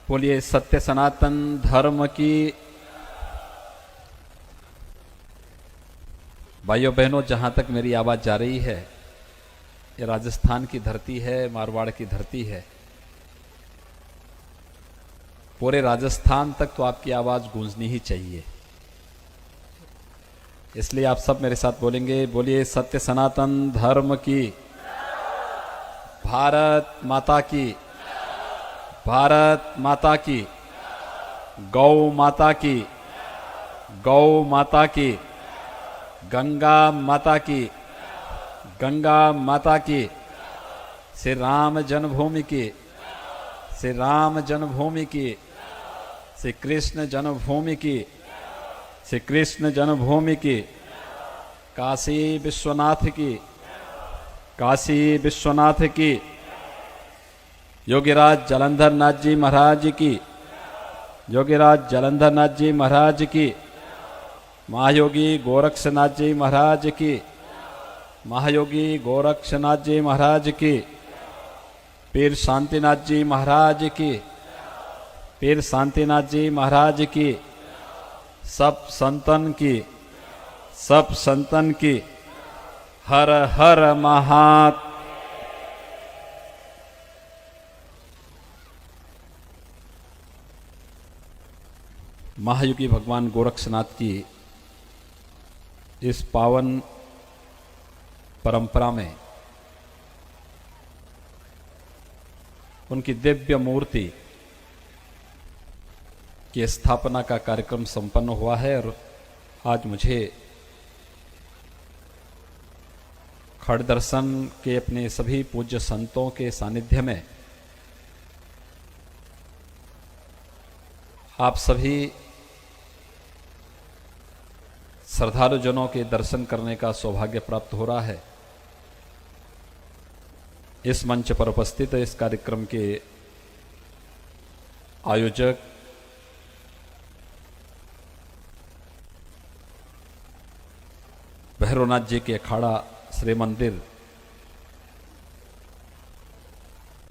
बोलिए सत्य सनातन धर्म की। भाइयों बहनों, जहां तक मेरी आवाज जा रही है, ये राजस्थान की धरती है, मारवाड़ की धरती है। पूरे राजस्थान तक तो आपकी आवाज गूंजनी ही चाहिए। इसलिए आप सब मेरे साथ बोलेंगे, बोलिए सत्य सनातन धर्म की। भारत माता की, भारत माता की, गौ माता की, गौ माता की, गंगा माता की, गंगा माता की, श्री राम जन्मभूमि की, श्री राम जन्मभूमि की, श्री कृष्ण जन्मभूमि की, श्री कृष्ण जन्मभूमि की, काशी विश्वनाथ की, काशी विश्वनाथ की, योगीराज जालंधर नाथ जी महाराज की, योगीराज जालंधर नाथ जी महाराज की, महायोगी गोरक्षनाथ जी महाराज की, महायोगी गोरक्षनाथ जी महाराज की, पीर शांतिनाथ जी महाराज की, पीर शांतिनाथ जी महाराज की, सब संतन की, सब संतन की, हर हर महात। महायोगी भगवान गोरक्षनाथ की इस पावन परंपरा में उनकी दिव्य मूर्ति की स्थापना का कार्यक्रम संपन्न हुआ है और आज मुझे खड़ दर्शन के अपने सभी पूज्य संतों के सानिध्य में आप सभी श्रद्धालुजनों के दर्शन करने का सौभाग्य प्राप्त हो रहा है। इस मंच पर उपस्थित इस कार्यक्रम के आयोजक भैरवनाथ जी के अखाड़ा श्री मंदिर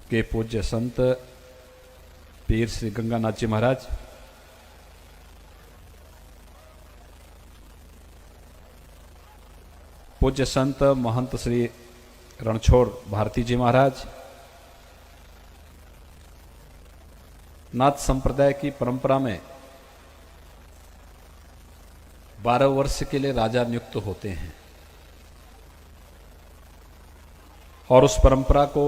के पूज्य संत पीर श्री गंगानाथ जी महाराज, पूज्य संत महंत श्री रणछोड़ भारती जी महाराज, नाथ संप्रदाय की परंपरा में 12 वर्ष के लिए राजा नियुक्त होते हैं और उस परंपरा को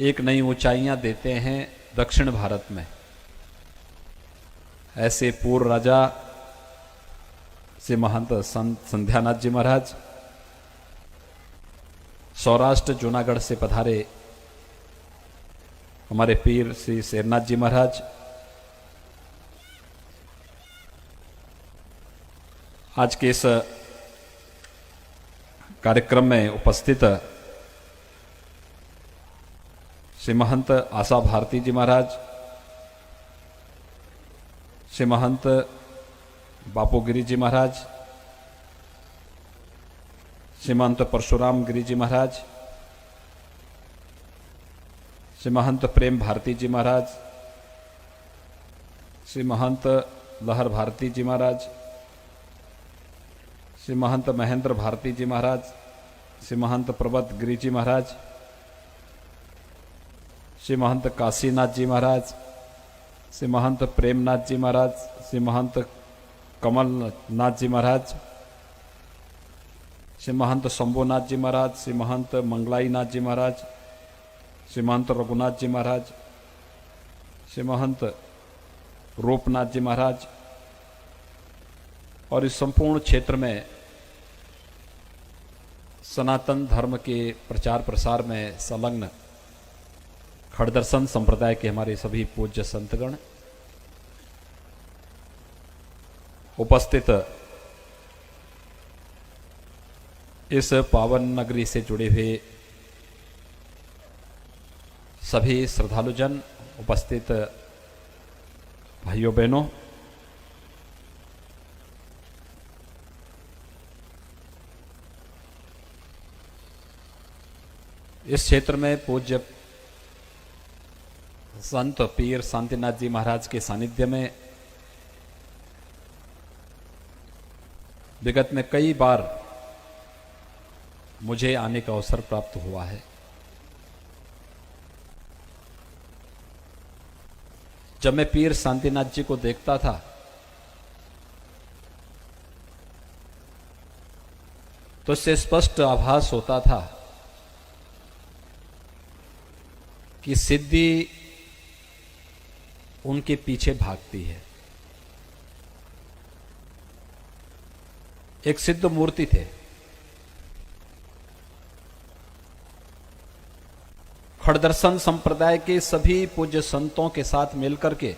एक नई ऊंचाइयां देते हैं दक्षिण भारत में। ऐसे पूर्व राजा श्री महंत संत संध्यानाथ जी महाराज सौराष्ट्र जूनागढ़ से पधारे हमारे पीर श्री शेरनाथ जी महाराज, आज के इस कार्यक्रम में उपस्थित श्री महंत आशा भारती जी महाराज, श्री महंत बापू गिरी जी महाराज, श्री महंत परशुराम गिरी जी महाराज, श्री महंत प्रेम भारती जी महाराज, श्री महंत लहर भारती जी महाराज, श्री महंत महेंद्र भारती जी महाराज, श्री महंत प्रबत गिरी जी महाराज, श्री महंत काशीनाथ जी महाराज, श्री महंत प्रेमनाथ जी महाराज, श्री महंत कमलनाथ जी महाराज, श्री महंत शंभुनाथ जी महाराज, श्री महंत मंगलाईनाथ जी महाराज, श्री महंत रघुनाथ जी महाराज, श्री महंत रूपनाथ जी महाराज और इस संपूर्ण क्षेत्र में सनातन धर्म के प्रचार प्रसार में संलग्न खड़दर्शन संप्रदाय के हमारे सभी पूज्य संतगण, उपस्थित इस पावन नगरी से जुड़े हुए सभी श्रद्धालुजन, उपस्थित भाइयों बहनों, इस क्षेत्र में पूज्य संत पीर शांतिनाथ जी महाराज के सानिध्य में विगत में कई बार मुझे आने का अवसर प्राप्त हुआ है। जब मैं पीर शांतिनाथ जी को देखता था तो इससे स्पष्ट आभास होता था कि सिद्धि उनके पीछे भागती है। एक सिद्ध मूर्ति थे, खड़दर्शन संप्रदाय के सभी पूज्य संतों के साथ मिलकर के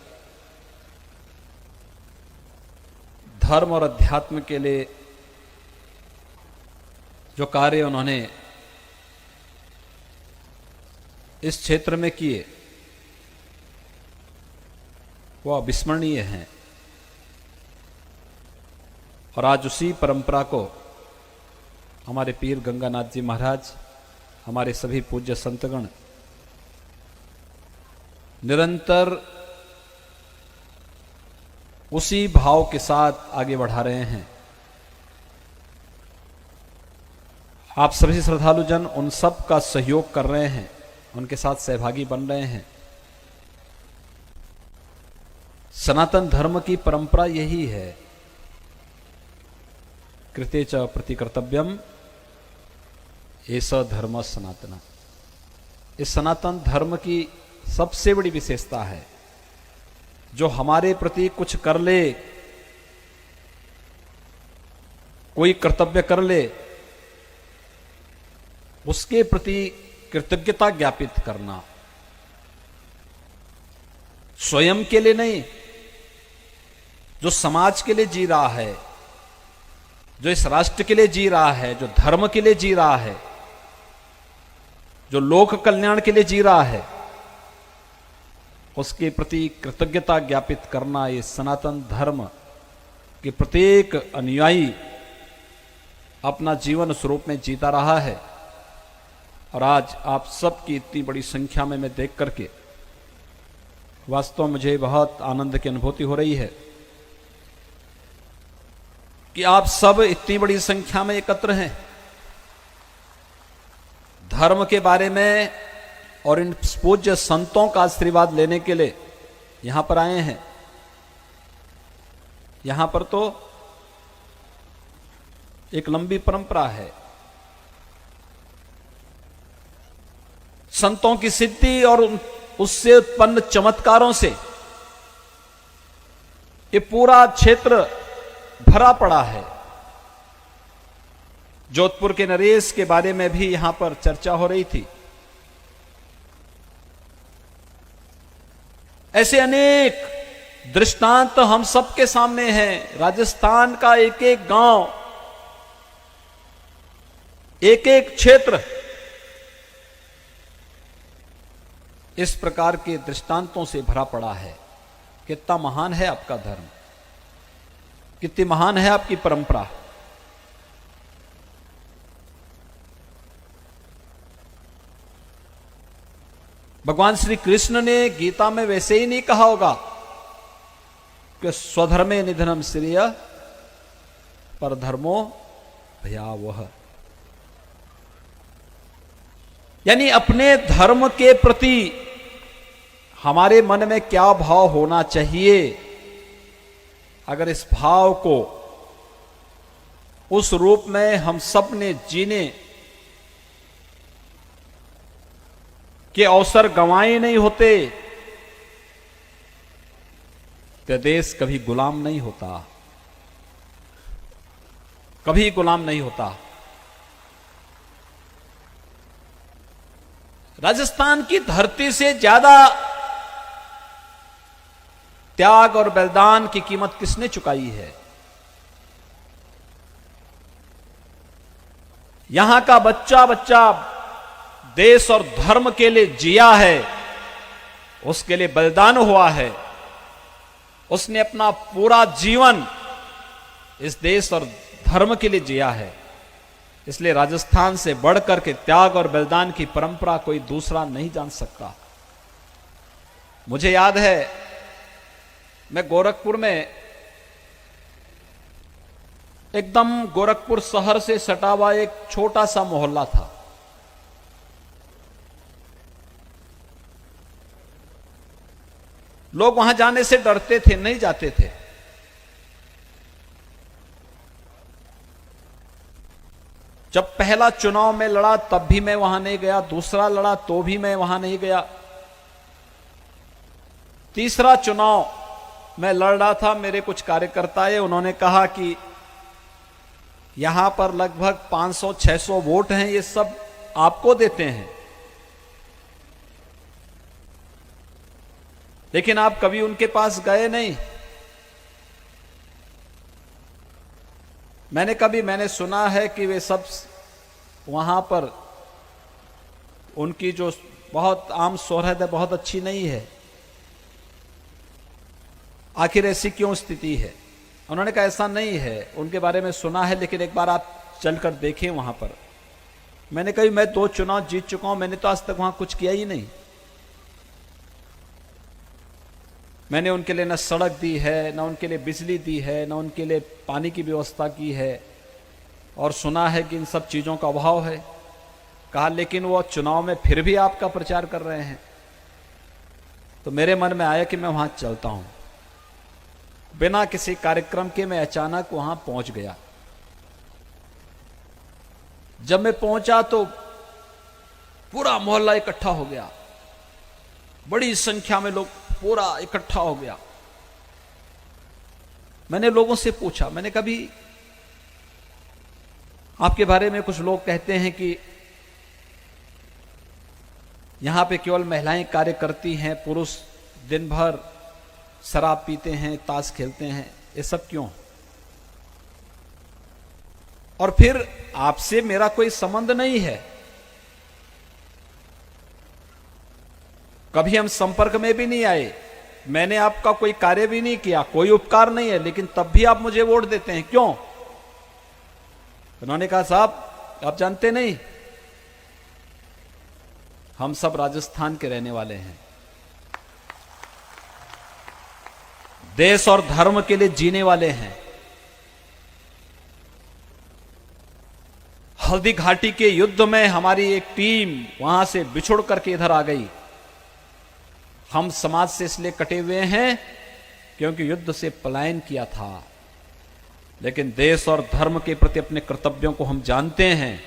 धर्म और अध्यात्म के लिए जो कार्य उन्होंने इस क्षेत्र में किए वो अविस्मरणीय हैं। और आज उसी परंपरा को हमारे पीर गंगानाथ जी महाराज, हमारे सभी पूज्य संतगण निरंतर उसी भाव के साथ आगे बढ़ा रहे हैं। आप सभी श्रद्धालु जन उन सब का सहयोग कर रहे हैं, उनके साथ सहभागी बन रहे हैं। सनातन धर्म की परंपरा यही है, कृते च प्रतिकर्तव्यम एष धर्म सनातना। इस सनातन धर्म की सबसे बड़ी विशेषता है, जो हमारे प्रति कुछ कर ले, कोई कर्तव्य कर ले, उसके प्रति कृतज्ञता ज्ञापित करना। स्वयं के लिए नहीं, जो समाज के लिए जी रहा है, जो इस राष्ट्र के लिए जी रहा है, जो धर्म के लिए जी रहा है, जो लोक कल्याण के लिए जी रहा है, उसके प्रति कृतज्ञता ज्ञापित करना। ये सनातन धर्म के प्रत्येक अनुयायी अपना जीवन स्वरूप में जीता रहा है। और आज आप सबकी इतनी बड़ी संख्या में मैं देख करके वास्तव मुझे बहुत आनंद की अनुभूति हो रही है कि आप सब इतनी बड़ी संख्या में एकत्र हैं, धर्म के बारे में और इन पूज्य संतों का आशीर्वाद लेने के लिए यहां पर आए हैं। यहां पर तो एक लंबी परंपरा है, संतों की सिद्धि और उससे उत्पन्न चमत्कारों से ये पूरा क्षेत्र भरा पड़ा है। जोधपुर के नरेश के बारे में भी यहां पर चर्चा हो रही थी। ऐसे अनेक दृष्टांत हम सबके सामने हैं। राजस्थान का एक एक गांव, एक एक क्षेत्र इस प्रकार के दृष्टांतों से भरा पड़ा है। कितना महान है आपका धर्म, कितनी महान है आपकी परंपरा। भगवान श्री कृष्ण ने गीता में वैसे ही नहीं कहा होगा कि स्वधर्मे निधनम श्रेय पर धर्मो भयावह, यानी अपने धर्म के प्रति हमारे मन में क्या भाव होना चाहिए। अगर इस भाव को उस रूप में हम सब ने जीने के अवसर गंवाए नहीं होते तो देश कभी गुलाम नहीं होता, कभी गुलाम नहीं होता। राजस्थान की धरती से ज्यादा त्याग और बलिदान की कीमत किसने चुकाई है? यहां का बच्चा बच्चा देश और धर्म के लिए जिया है, उसके लिए बलिदान हुआ है, उसने अपना पूरा जीवन इस देश और धर्म के लिए जिया है। इसलिए राजस्थान से बढ़कर के त्याग और बलिदान की परंपरा कोई दूसरा नहीं जान सकता। मुझे याद है मैं गोरखपुर में, एकदम गोरखपुर शहर से सटा हुआ एक छोटा सा मोहल्ला था। लोग वहां जाने से डरते थे, नहीं जाते थे। जब पहला चुनाव में लड़ा तब भी मैं वहां नहीं गया, दूसरा लड़ा तो भी मैं वहां नहीं गया, तीसरा चुनाव मैं लड़ रहा था, मेरे कुछ कार्यकर्ता आए, उन्होंने कहा कि यहां पर लगभग 500-600 वोट हैं, ये सब आपको देते हैं, लेकिन आप कभी उनके पास गए नहीं। मैंने सुना है कि वे सब वहां पर उनकी जो बहुत आम शोहरत है बहुत अच्छी नहीं है, आखिर ऐसी क्यों स्थिति है? उन्होंने कहा ऐसा नहीं है, उनके बारे में सुना है, लेकिन एक बार आप चलकर देखें वहां पर। मैंने कहा मैं 2 चुनाव जीत चुका हूं, मैंने तो आज तक वहां कुछ किया ही नहीं। मैंने उनके लिए न सड़क दी है, न उनके लिए बिजली दी है, न उनके लिए पानी की व्यवस्था की है, और सुना है कि इन सब चीजों का अभाव है। कहा लेकिन वो चुनाव में फिर भी आपका प्रचार कर रहे हैं। तो मेरे मन में आया कि मैं वहां चलता हूं। बिना किसी कार्यक्रम के मैं अचानक वहां पहुंच गया। जब मैं पहुंचा तो पूरा मोहल्ला इकट्ठा हो गया, बड़ी संख्या में लोग पूरा इकट्ठा हो गया। मैंने लोगों से पूछा, मैंने कभी आपके बारे में कुछ लोग कहते हैं कि यहां पे केवल महिलाएं कार्य करती हैं, पुरुष दिन भर शराब पीते हैं, ताश खेलते हैं, ये सब क्यों? और फिर आपसे मेरा कोई संबंध नहीं है, कभी हम संपर्क में भी नहीं आए, मैंने आपका कोई कार्य भी नहीं किया, कोई उपकार नहीं है, लेकिन तब भी आप मुझे वोट देते हैं, क्यों? उन्होंने कहा साहब आप जानते नहीं, हम सब राजस्थान के रहने वाले हैं, देश और धर्म के लिए जीने वाले हैं। हल्दी घाटी के युद्ध में हमारी एक टीम वहां से बिछुड़ करके इधर आ गई। हम समाज से इसलिए कटे हुए हैं क्योंकि युद्ध से पलायन किया था, लेकिन देश और धर्म के प्रति अपने कर्तव्यों को हम जानते हैं,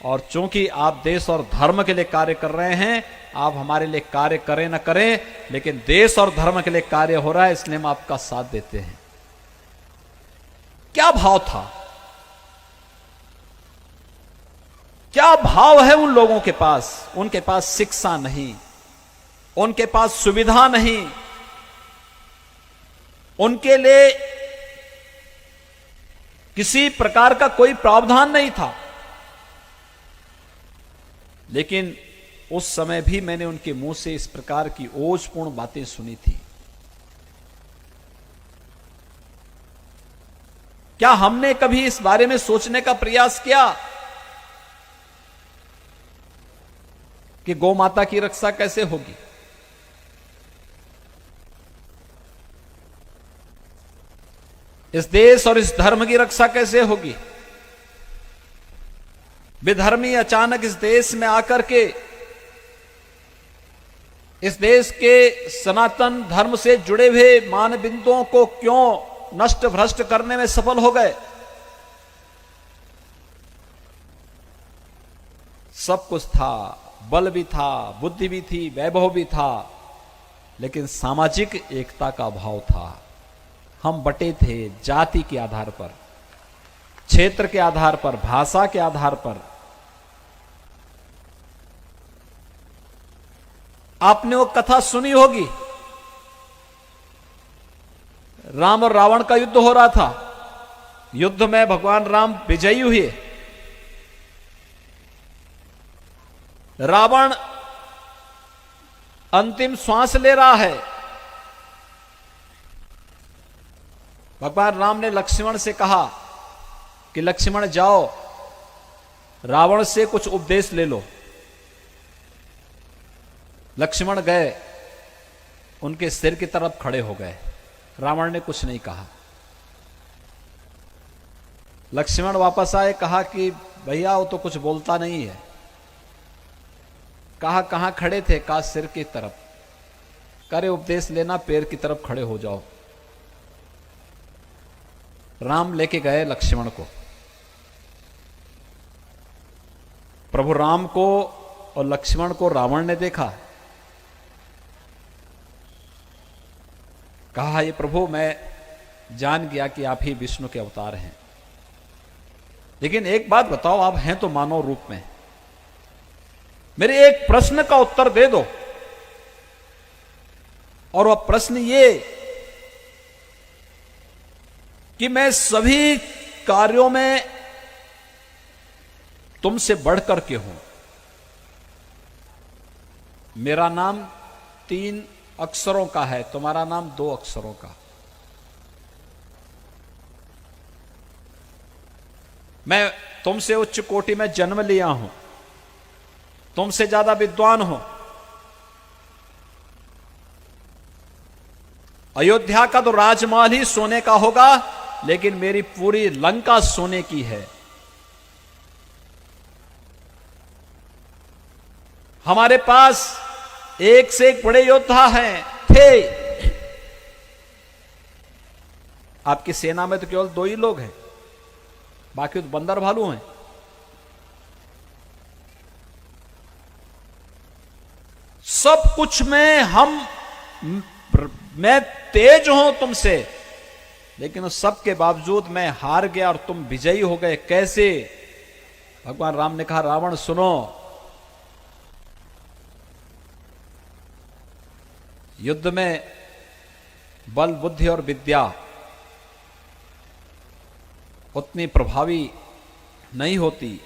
और चूंकि आप देश और धर्म के लिए कार्य कर रहे हैं, आप हमारे लिए कार्य करें न करें, लेकिन देश और धर्म के लिए कार्य हो रहा है, इसलिए हम आपका साथ देते हैं। क्या भाव था, क्या भाव है उन लोगों के पास? उनके पास शिक्षा नहीं, उनके पास सुविधा नहीं, उनके लिए किसी प्रकार का कोई प्रावधान नहीं था, लेकिन उस समय भी मैंने उनके मुंह से इस प्रकार की ओजपूर्ण बातें सुनी थी। क्या हमने कभी इस बारे में सोचने का प्रयास किया कि गौ माता की रक्षा कैसे होगी? इस देश और इस धर्म की रक्षा कैसे होगी? विधर्मी अचानक इस देश में आकर के इस देश के सनातन धर्म से जुड़े हुए मानबिंदुओं को क्यों नष्ट भ्रष्ट करने में सफल हो गए? सब कुछ था, बल भी था, बुद्धि भी थी, वैभव भी था, लेकिन सामाजिक एकता का अभाव था। हम बटे थे जाति के आधार पर, क्षेत्र के आधार पर, भाषा के आधार पर। आपने वो कथा सुनी होगी, राम और रावण का युद्ध हो रहा था। युद्ध में भगवान राम विजयी हुए, रावण अंतिम श्वास ले रहा है। भगवान राम ने लक्ष्मण से कहा कि लक्ष्मण जाओ, रावण से कुछ उपदेश ले लो। लक्ष्मण गए उनके सिर की तरफ खड़े हो गए। रावण ने कुछ नहीं कहा। लक्ष्मण वापस आए, कहा कि भैया वो तो कुछ बोलता नहीं है। कहा कहां खड़े थे? कहा सिर की तरफ। करे उपदेश लेना, पैर की तरफ खड़े हो जाओ। राम लेके गए लक्ष्मण को। प्रभु राम को और लक्ष्मण को रावण ने देखा। कहा ये प्रभु, मैं जान गया कि आप ही विष्णु के अवतार हैं, लेकिन एक बात बताओ, आप हैं तो मानव रूप में, मेरे एक प्रश्न का उत्तर दे दो। और वह प्रश्न ये कि मैं सभी कार्यों में तुमसे बढ़कर के हूं। मेरा नाम 3 अक्षरों का है, तुम्हारा नाम 2 अक्षरों का। मैं तुमसे उच्च कोटि में जन्म लिया हूं, तुमसे ज्यादा विद्वान हूं। अयोध्या का तो राजमहल ही सोने का होगा, लेकिन मेरी पूरी लंका सोने की है। हमारे पास एक से एक बड़े योद्धा हैं, थे। आपकी सेना में तो केवल 2 ही लोग हैं, बाकी तो बंदर भालू हैं। सब कुछ में मैं तेज हूं तुमसे, लेकिन उस सब के बावजूद मैं हार गया और तुम विजयी हो गए। कैसे? भगवान राम ने कहा, रावण सुनो, युद्ध में बल, बुद्धि और विद्या उतनी प्रभावी नहीं होती।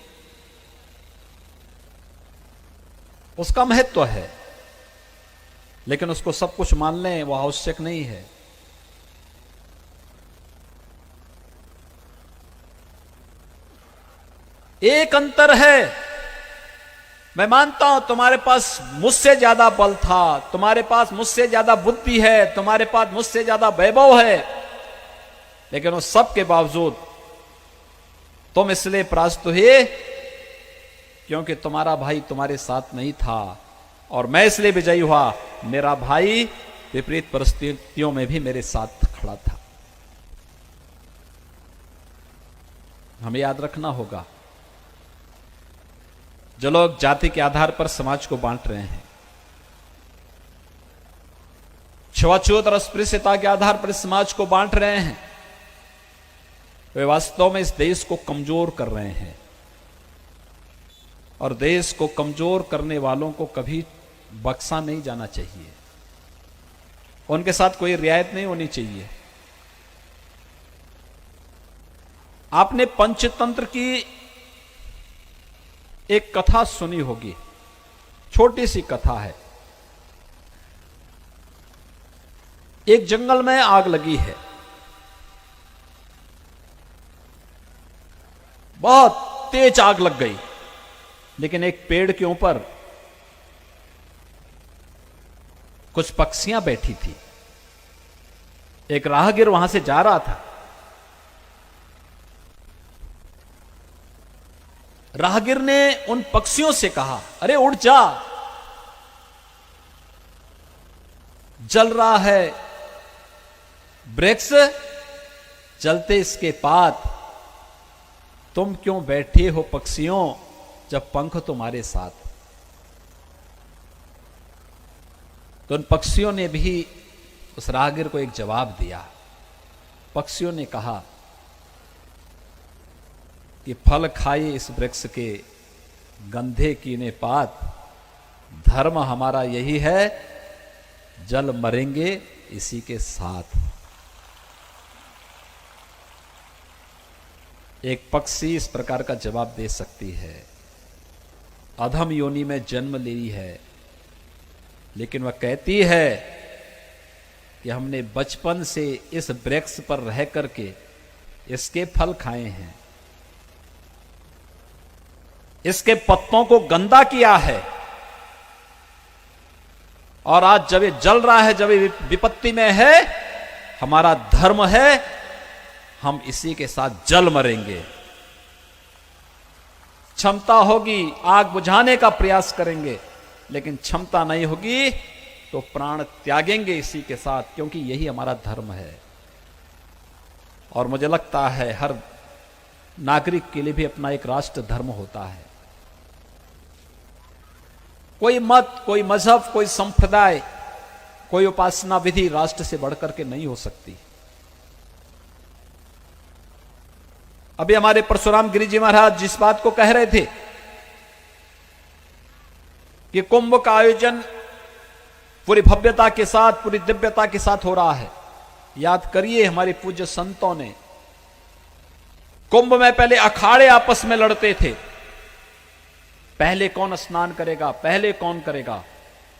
उसका महत्व है, लेकिन उसको सब कुछ मान लें वो आवश्यक नहीं है। एक अंतर है, मैं मानता हूं तुम्हारे पास मुझसे ज्यादा बल था, तुम्हारे पास मुझसे ज्यादा बुद्धि है, तुम्हारे पास मुझसे ज्यादा वैभव है, लेकिन उस सब के बावजूद तुम इसलिए परास्त हुए क्योंकि तुम्हारा भाई तुम्हारे साथ नहीं था, और मैं इसलिए विजयी हुआ, मेरा भाई विपरीत परिस्थितियों में भी मेरे साथ खड़ा था। हमें याद रखना होगा, जो लोग जाति के आधार पर समाज को बांट रहे हैं, छुआछूत और अस्पृश्यता के आधार पर समाज को बांट रहे हैं, वे वास्तव में इस देश को कमजोर कर रहे हैं। और देश को कमजोर करने वालों को कभी बख्शा नहीं जाना चाहिए, उनके साथ कोई रियायत नहीं होनी चाहिए। आपने पंचतंत्र की एक कथा सुनी होगी, छोटी सी कथा है। एक जंगल में आग लगी है, बहुत तेज आग लग गई, लेकिन एक पेड़ के ऊपर कुछ पक्षियां बैठी थी। एक राहगीर वहां से जा रहा था। राहगीर ने उन पक्षियों से कहा, अरे उड़ जा, जल रहा है वृक्ष, जलते इसके पात, तुम क्यों बैठे हो पक्षियों जब पंख तुम्हारे साथ। तो उन पक्षियों ने भी उस राहगीर को एक जवाब दिया। पक्षियों ने कहा कि फल खाए इस वृक्ष के, गंधे कीने पात, धर्म हमारा यही है, जल मरेंगे इसी के साथ। एक पक्षी इस प्रकार का जवाब दे सकती है। अधम योनि में जन्म ली है, लेकिन वह कहती है कि हमने बचपन से इस वृक्ष पर रह करके इसके फल खाए हैं, इसके पत्तों को गंदा किया है, और आज जब ये जल रहा है, जब ये विपत्ति में है, हमारा धर्म है, हम इसी के साथ जल मरेंगे। क्षमता होगी आग बुझाने का प्रयास करेंगे, लेकिन क्षमता नहीं होगी तो प्राण त्यागेंगे इसी के साथ, क्योंकि यही हमारा धर्म है। और मुझे लगता है हर नागरिक के लिए भी अपना एक राष्ट्र धर्म होता है। कोई मत, कोई मजहब, कोई संप्रदाय, कोई उपासना विधि राष्ट्र से बढ़कर के नहीं हो सकती। अभी हमारे परशुराम गिरी जी महाराज जिस बात को कह रहे थे कि कुंभ का आयोजन पूरी भव्यता के साथ, पूरी दिव्यता के साथ हो रहा है। याद करिए हमारे पूज्य संतों ने कुंभ में पहले अखाड़े आपस में लड़ते थे, पहले कौन स्नान करेगा, पहले कौन करेगा।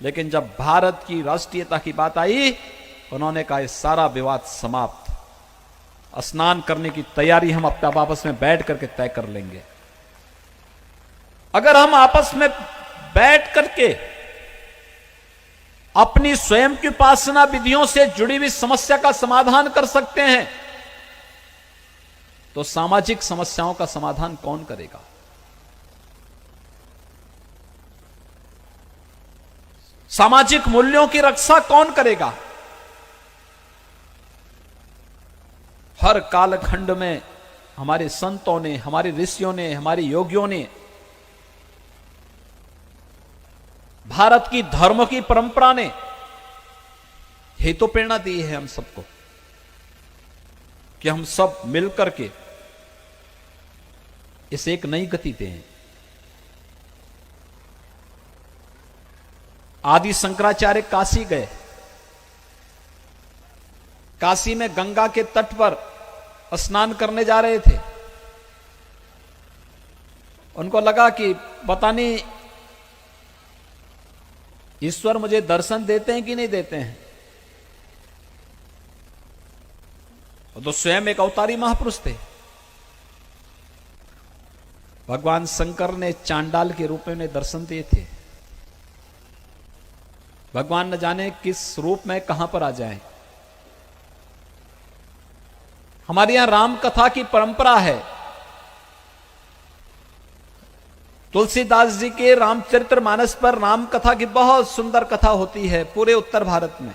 लेकिन जब भारत की राष्ट्रीयता की बात आई, उन्होंने कहा यह सारा विवाद समाप्त, स्नान करने की तैयारी हम अपने आपस में बैठ करके तय कर लेंगे। अगर हम आपस में बैठ करके अपनी स्वयं की उपासना विधियों से जुड़ी हुई समस्या का समाधान कर सकते हैं, तो सामाजिक समस्याओं का समाधान कौन करेगा? सामाजिक मूल्यों की रक्षा कौन करेगा? हर कालखंड में हमारे संतों ने, हमारे ऋषियों ने, हमारे योगियों ने भारत की धर्म की परंपरा ने ही तो प्रेरणा दी है हम सबको कि हम सब मिलकर के इसे एक नई गति दें। आदि शंकराचार्य काशी गए, काशी में गंगा के तट पर स्नान करने जा रहे थे। उनको लगा कि पता नहीं ईश्वर मुझे दर्शन देते हैं कि नहीं देते हैं। तो स्वयं एक अवतारी महापुरुष थे। भगवान शंकर ने चांडाल के रूप में उन्हें दर्शन दिए थे। भगवान न जाने किस रूप में कहां पर आ जाएं। हमारे यहां राम कथा की परंपरा है। तुलसीदास जी के रामचरितमानस पर राम कथा की बहुत सुंदर कथा होती है पूरे उत्तर भारत में।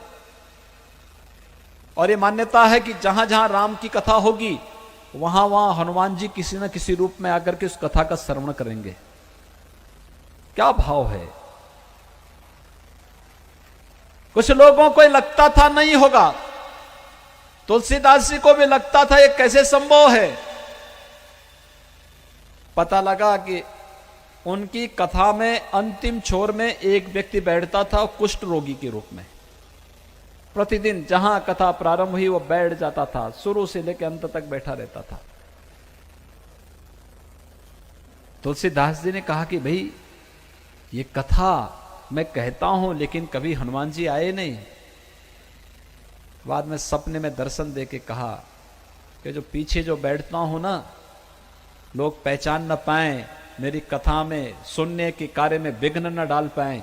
और ये मान्यता है कि जहां जहां राम की कथा होगी वहां वहां हनुमान जी किसी न किसी रूप में आकर के उस कथा का श्रवण करेंगे। क्या भाव है। कुछ लोगों को लगता था नहीं होगा, तुलसीदास जी को भी लगता था ये कैसे संभव है। पता लगा कि उनकी कथा में अंतिम छोर में एक व्यक्ति बैठता था कुष्ठ रोगी के रूप में। प्रतिदिन जहां कथा प्रारंभ हुई वो बैठ जाता था, शुरू से लेकर अंत तक बैठा रहता था। तुलसीदास जी ने कहा कि भाई ये कथा मैं कहता हूं लेकिन कभी हनुमान जी आए नहीं। बाद में सपने में दर्शन देके कहा कि जो पीछे जो बैठता हूं ना, लोग पहचान न पाए, मेरी कथा में सुनने के कार्य में विघ्न न डाल पाए,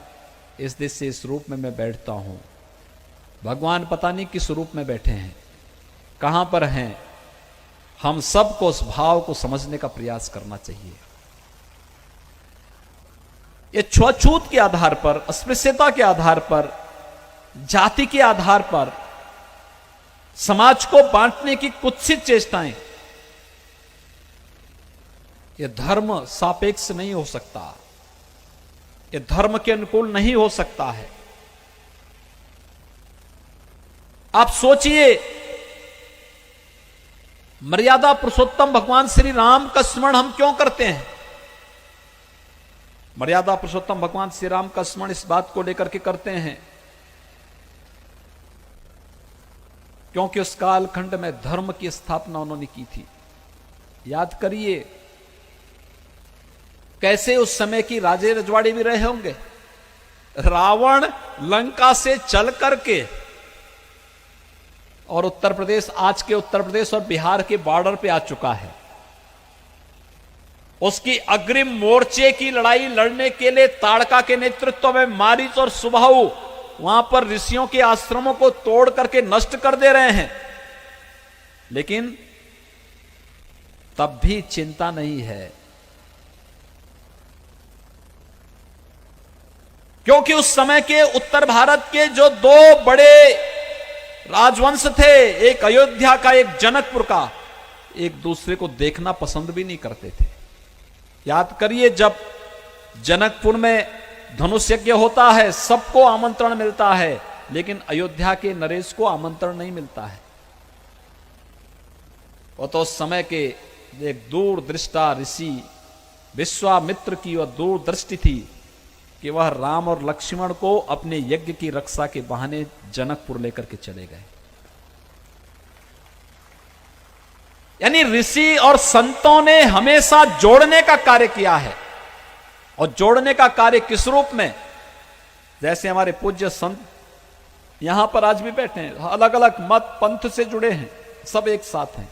इस दिश से इस रूप में मैं बैठता हूं। भगवान पता नहीं किस रूप में बैठे हैं, कहां पर हैं। हम सबको उस भाव को समझने का प्रयास करना चाहिए। ये छुआछूत के आधार पर, अस्पृश्यता के आधार पर, जाति के आधार पर समाज को बांटने की कुत्सित चेष्टाएं, यह धर्म सापेक्ष नहीं हो सकता, यह धर्म के अनुकूल नहीं हो सकता है। आप सोचिए, मर्यादा पुरुषोत्तम भगवान श्री राम का स्मरण हम क्यों करते हैं? मर्यादा पुरुषोत्तम भगवान श्री राम का स्मरण इस बात को लेकर के करते हैं क्योंकि उस कालखंड में धर्म की स्थापना उन्होंने की थी। याद करिए कैसे उस समय की राजे रजवाड़े भी रहे होंगे। रावण लंका से चल करके और उत्तर प्रदेश, आज के उत्तर प्रदेश और बिहार के बॉर्डर पे आ चुका है। उसकी अग्रिम मोर्चे की लड़ाई लड़ने के लिए ताड़का के नेतृत्व में मारीच और सुबाहु वहां पर ऋषियों के आश्रमों को तोड़ करके नष्ट कर दे रहे हैं, लेकिन तब भी चिंता नहीं है, क्योंकि उस समय के उत्तर भारत के जो दो बड़े राजवंश थे, एक अयोध्या का एक जनकपुर का, एक दूसरे को देखना पसंद भी नहीं करते थे। याद करिए, जब जनकपुर में धनुष यज्ञ होता है सबको आमंत्रण मिलता है, लेकिन अयोध्या के नरेश को आमंत्रण नहीं मिलता है। वो तो उस समय के एक दूरदृष्टा ऋषि विश्वामित्र की वह दूरदृष्टि थी कि वह राम और लक्ष्मण को अपने यज्ञ की रक्षा के बहाने जनकपुर लेकर के चले गए। यानी ऋषि और संतों ने हमेशा जोड़ने का कार्य किया है, और जोड़ने का कार्य किस रूप में? जैसे हमारे पूज्य संत यहां पर आज भी बैठे हैं, अलग अलग मत पंथ से जुड़े हैं, सब एक साथ हैं।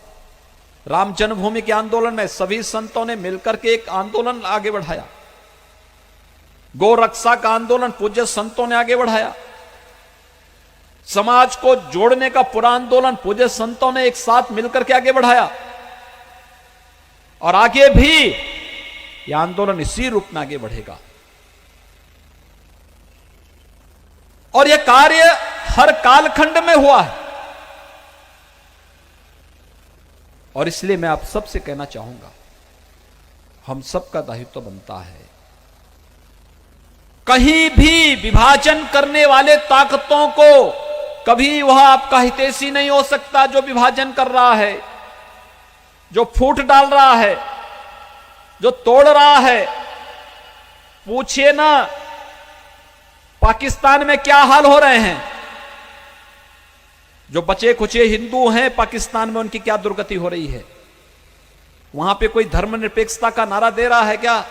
राम जन्मभूमि के आंदोलन में सभी संतों ने मिलकर के एक आंदोलन आगे बढ़ाया। गौ रक्षा का आंदोलन पूज्य संतों ने आगे बढ़ाया। समाज को जोड़ने का पूरा आंदोलन पूज्य संतों ने एक साथ मिलकर के आगे बढ़ाया, और आगे भी यह आंदोलन इसी रूप में आगे बढ़ेगा। और यह कार्य हर कालखंड में हुआ है, और इसलिए मैं आप सबसे कहना चाहूंगा, हम सबका दायित्व बनता है, कहीं भी विभाजन करने वाले ताकतों को कभी वह आपका हितैषी नहीं हो सकता। जो विभाजन कर रहा है, जो फूट डाल रहा है, जो तोड़ रहा है, पूछिए ना पाकिस्तान में क्या हाल हो रहे हैं। जो बचे खुचे हिंदू हैं पाकिस्तान में, उनकी क्या दुर्गति हो रही है। वहां पे कोई धर्मनिरपेक्षता का नारा दे रहा है क्या?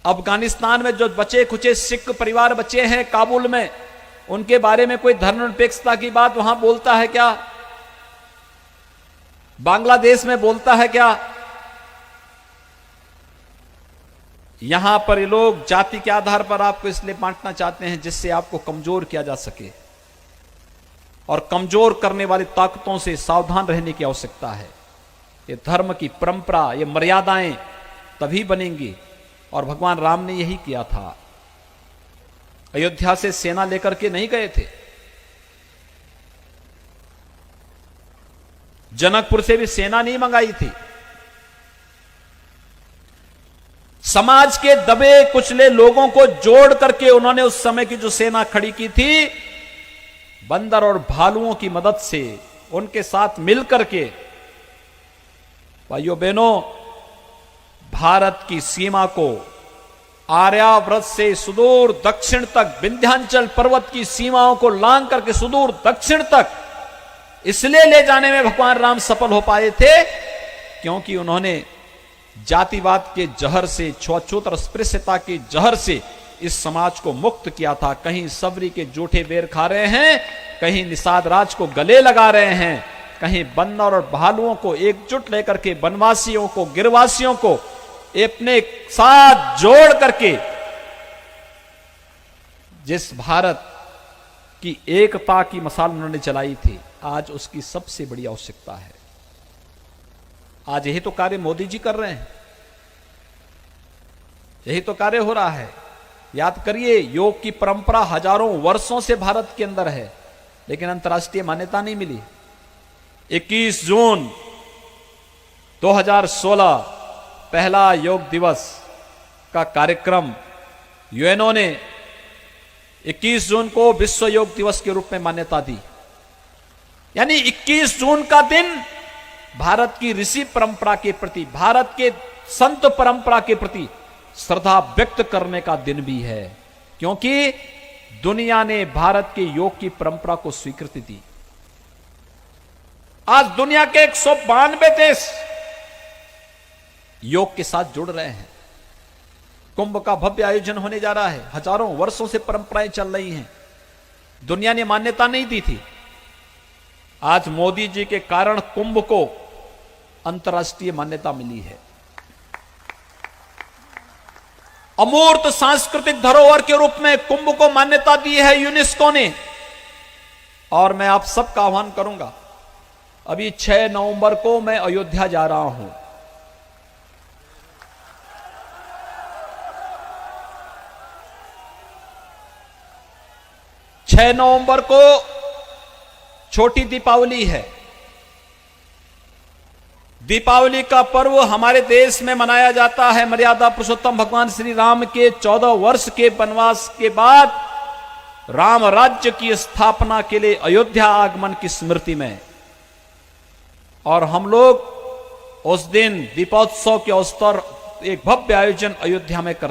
अफगानिस्तान में जो बचे खुचे सिख परिवार बचे हैं काबुल में, उनके बारे में कोई धर्मनिरपेक्षता की बात वहां बोलता है क्या? बांग्लादेश में बोलता है क्या? यहां पर ये लोग जाति के आधार पर आपको इसलिए बांटना चाहते हैं जिससे आपको कमजोर किया जा सके, और कमजोर करने वाली ताकतों से सावधान रहने की आवश्यकता है। ये धर्म की परंपरा, ये मर्यादाएं तभी बनेंगी, और भगवान राम ने यही किया था। अयोध्या से सेना लेकर के नहीं गए थे, जनकपुर से भी सेना नहीं मंगाई थी। समाज के दबे कुचले लोगों को जोड़ करके उन्होंने उस समय की जो सेना खड़ी की थी, बंदर और भालुओं की मदद से उनके साथ मिलकर के, भाइयों बहनों, भारत की सीमा को आर्याव्रत से सुदूर दक्षिण तक, विंध्याचल पर्वत की सीमाओं को लांग करके सुदूर दक्षिण तक इसलिए ले जाने में भगवान राम सफल हो पाए थे क्योंकि उन्होंने जातिवाद के जहर से, छुआछूत और अस्पृश्यता के जहर से इस समाज को मुक्त किया था। कहीं सबरी के जूठे बेर खा रहे हैं, कहीं निषाद राज को गले लगा रहे हैं, कहीं बंदर और भालुओं को एकजुट लेकर के, वनवासियों को, गिरवासियों को अपने साथ जोड़ करके जिस भारत की एकता की मसाल उन्होंने जलाई थी, आज उसकी सबसे बड़ी आवश्यकता है। आज यही तो कार्य मोदी जी कर रहे हैं, यही तो कार्य हो रहा है। याद करिए, योग की परंपरा हजारों वर्षों से भारत के अंदर है, लेकिन अंतर्राष्ट्रीय मान्यता नहीं मिली। 21 जून 2016 पहला योग दिवस का कार्यक्रम यूएनओ ने 21 जून को विश्व योग दिवस के रूप में मान्यता दी। यानी 21 जून का दिन भारत की ऋषि परंपरा के प्रति, भारत के संत परंपरा के प्रति श्रद्धा व्यक्त करने का दिन भी है, क्योंकि दुनिया ने भारत के योग की परंपरा को स्वीकृति दी। आज दुनिया के 192 देश योग के साथ जुड़ रहे हैं। कुंभ का भव्य आयोजन होने जा रहा है। हजारों वर्षों से परंपराएं चल रही हैं, दुनिया ने मान्यता नहीं दी थी। आज मोदी जी के कारण कुंभ को अंतर्राष्ट्रीय मान्यता मिली है। अमूर्त सांस्कृतिक धरोहर के रूप में कुंभ को मान्यता दी है यूनेस्को ने। और मैं आप सबका आह्वान करूंगा, अभी 6 नवंबर को मैं अयोध्या जा रहा हूं। छह नवंबर को छोटी दीपावली है। दीपावली का पर्व हमारे देश में मनाया जाता है मर्यादा पुरुषोत्तम भगवान श्री राम के 14 वर्ष के वनवास के बाद राम राज्य की स्थापना के लिए अयोध्या आगमन की स्मृति में। और हम लोग उस दिन दीपोत्सव के अवसर एक भव्य आयोजन अयोध्या में करते हैं।